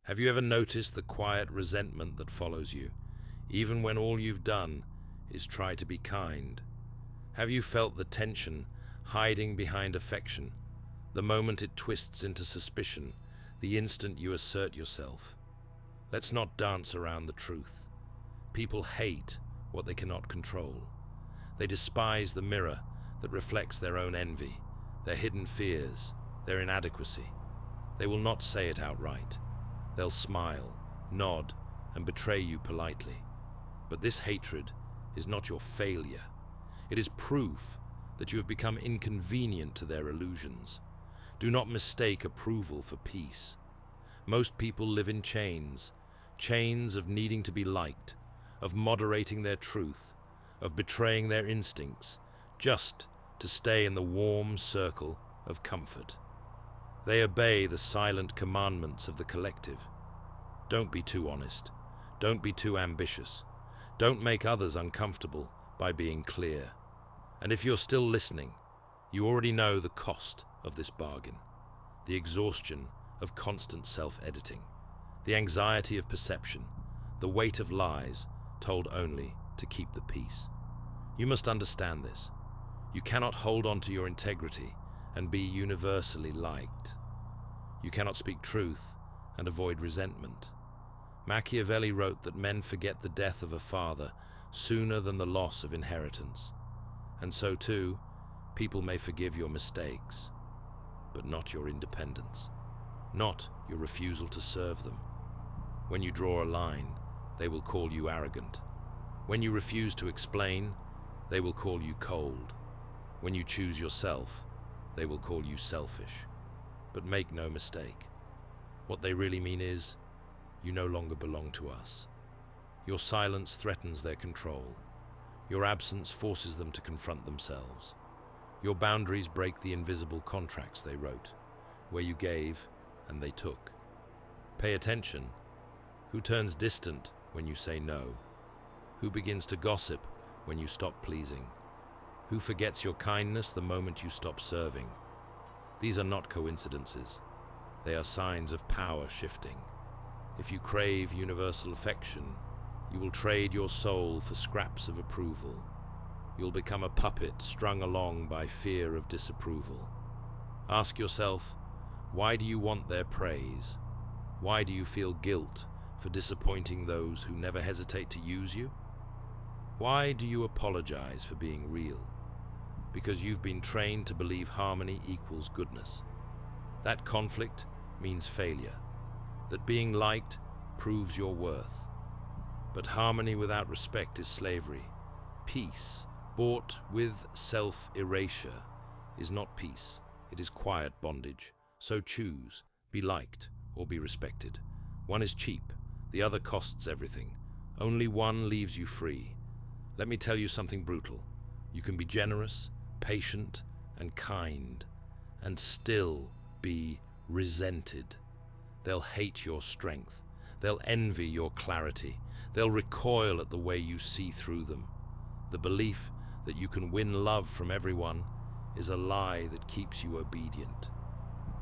Have you ever noticed the quiet resentment that follows you, even when all you've done is try to be kind? Have you felt the tension hiding behind affection, the moment it twists into suspicion, the instant you assert yourself? Let's not dance around the truth. People hate what they cannot control. They despise the mirror that reflects their own envy, their hidden fears, their inadequacy. They will not say it outright. They'll smile, nod, and betray you politely. But this hatred is not your failure. It is proof that you have become inconvenient to their illusions. Do not mistake approval for peace. Most people live in chains of needing to be liked, of moderating their truth, of betraying their instincts, just to stay in the warm circle of comfort. They obey the silent commandments of the collective. Don't be too honest. Don't be too ambitious. Don't make others uncomfortable by being clear. And if you're still listening, you already know the cost of this bargain. The exhaustion of constant self-editing, the anxiety of perception, the weight of lies told only to keep the peace. You must understand this. You cannot hold on to your integrity and be universally liked. You cannot speak truth and avoid resentment. Machiavelli wrote that men forget the death of a father sooner than the loss of inheritance. And so too, people may forgive your mistakes, but not your independence, not your refusal to serve them. When you draw a line, they will call you arrogant. When you refuse to explain, they will call you cold. When you choose yourself, they will call you selfish. But make no mistake, what they really mean is, you no longer belong to us. Your silence threatens their control. Your absence forces them to confront themselves. Your boundaries break the invisible contracts they wrote, where you gave and they took. Pay attention. Who turns distant when you say no? Who begins to gossip when you stop pleasing? Who forgets your kindness the moment you stop serving? These are not coincidences. They are signs of power shifting. If you crave universal affection, you will trade your soul for scraps of approval. You'll become a puppet strung along by fear of disapproval. Ask yourself, why do you want their praise? Why do you feel guilt for disappointing those who never hesitate to use you? Why do you apologize for being real? Because you've been trained to believe harmony equals goodness. That conflict means failure. That being liked proves your worth. But harmony without respect is slavery. Peace, bought with self-erasure, is not peace. It is quiet bondage. So choose, be liked or be respected. One is cheap, the other costs everything. Only one leaves you free. Let me tell you something brutal. You can be generous, patient, and kind, and still be resented. They'll hate your strength. They'll envy your clarity. They'll recoil at the way you see through them. The belief that you can win love from everyone is a lie that keeps you obedient.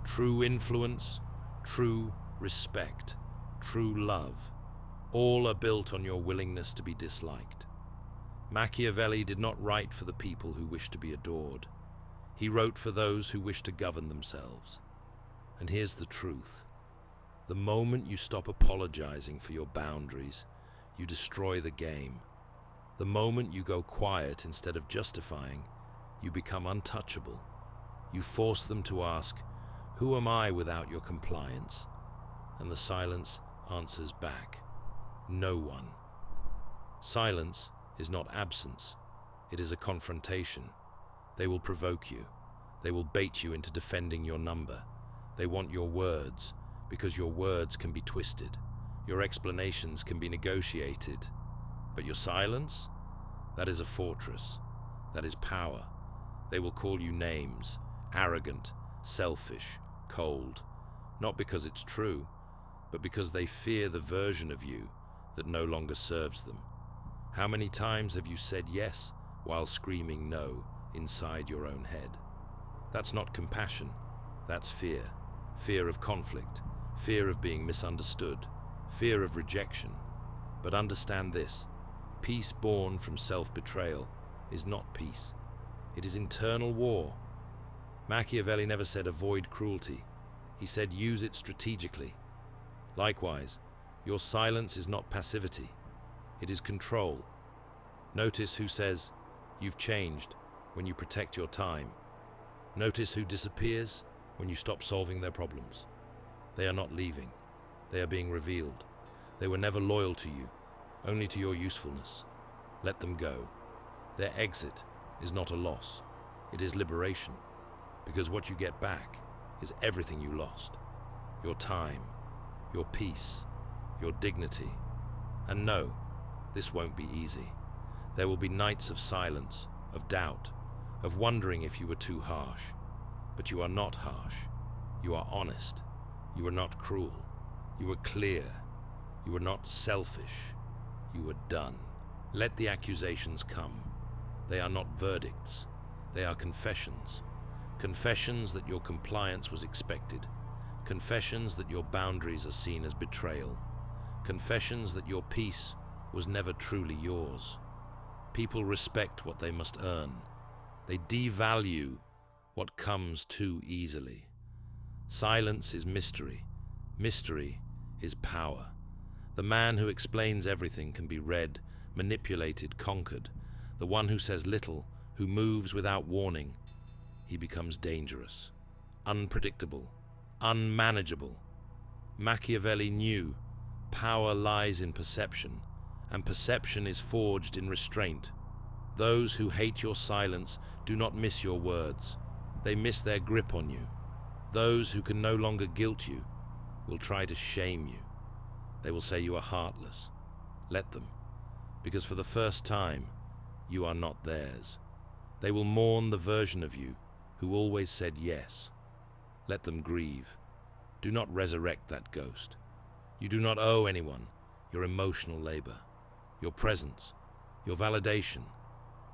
True influence, true respect, true love, all are built on your willingness to be disliked. Machiavelli did not write for the people who wish to be adored. He wrote for those who wish to govern themselves. And here's the truth. The moment you stop apologizing for your boundaries, you destroy the game. The moment you go quiet instead of justifying, you become untouchable. You force them to ask, "Who am I without your compliance?" And the silence answers back, "No one." Silence is not absence. It is a confrontation. They will provoke you. They will bait you into defending your number. They want your words, because your words can be twisted. Your explanations can be negotiated. But your silence? That is a fortress. That is power. They will call you names, arrogant, selfish, cold, not because it's true, but because they fear the version of you that no longer serves them. How many times have you said yes while screaming no inside your own head? That's not compassion. That's fear. Fear of conflict. fear of being misunderstood, fear of rejection. But understand this: peace born from self-betrayal is not peace. It is internal war. Machiavelli never said avoid cruelty. He said use it strategically. Likewise, your silence is not passivity. It is control. Notice who says, "You've changed," when you protect your time. Notice who disappears when you stop solving their problems. They are not leaving. They are being revealed. They were never loyal to you, only to your usefulness. Let them go. Their exit is not a loss. It is liberation, because what you get back is everything you lost. Your time, your peace, your dignity. And no, this won't be easy. There will be nights of silence, of doubt, of wondering if you were too harsh. But you are not harsh. You are honest. You are not cruel. You are clear. You are not selfish. You are done. Let the accusations come. They are not verdicts. They are confessions. Confessions that your compliance was expected. Confessions that your boundaries are seen as betrayal. Confessions that your peace was never truly yours. People respect what they must earn. They devalue what comes too easily. Silence is mystery. Mystery is power. The man who explains everything can be read, manipulated, conquered. The one who says little, who moves without warning, he becomes dangerous, unpredictable, unmanageable. Machiavelli knew power lies in perception, and perception is forged in restraint. Those who hate your silence do not miss your words. They miss their grip on you. Those who can no longer guilt you will try to shame you. They will say you are heartless. Let them, because for the first time, you are not theirs. They will mourn the version of you who always said yes. Let them grieve. Do not resurrect that ghost. You do not owe anyone your emotional labor, your presence, your validation.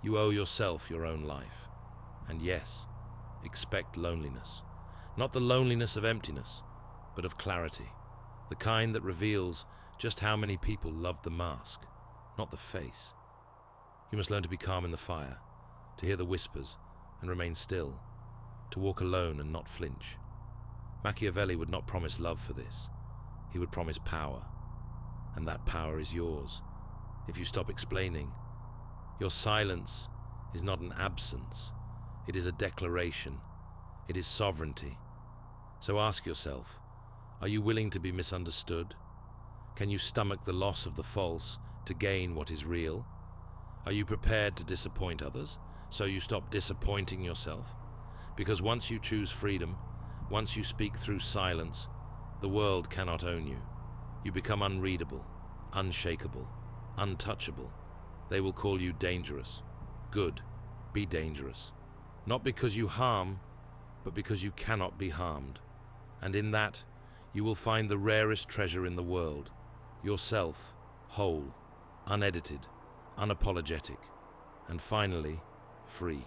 You owe yourself your own life. And yes, expect loneliness. Not the loneliness of emptiness, but of clarity. The kind that reveals just how many people love the mask, not the face. You must learn to be calm in the fire, to hear the whispers and remain still, to walk alone and not flinch. Machiavelli would not promise love for this. He would promise power, and that power is yours. If you stop explaining, your silence is not an absence. It is a declaration. It is sovereignty. So ask yourself, are you willing to be misunderstood? Can you stomach the loss of the false to gain what is real? Are you prepared to disappoint others, so you stop disappointing yourself? Because once you choose freedom, once you speak through silence, the world cannot own you. You become unreadable, unshakable, untouchable. They will call you dangerous. Good, be dangerous. Not because you harm, but because you cannot be harmed. And in that, you will find the rarest treasure in the world, yourself, whole, unedited, unapologetic, and finally, free.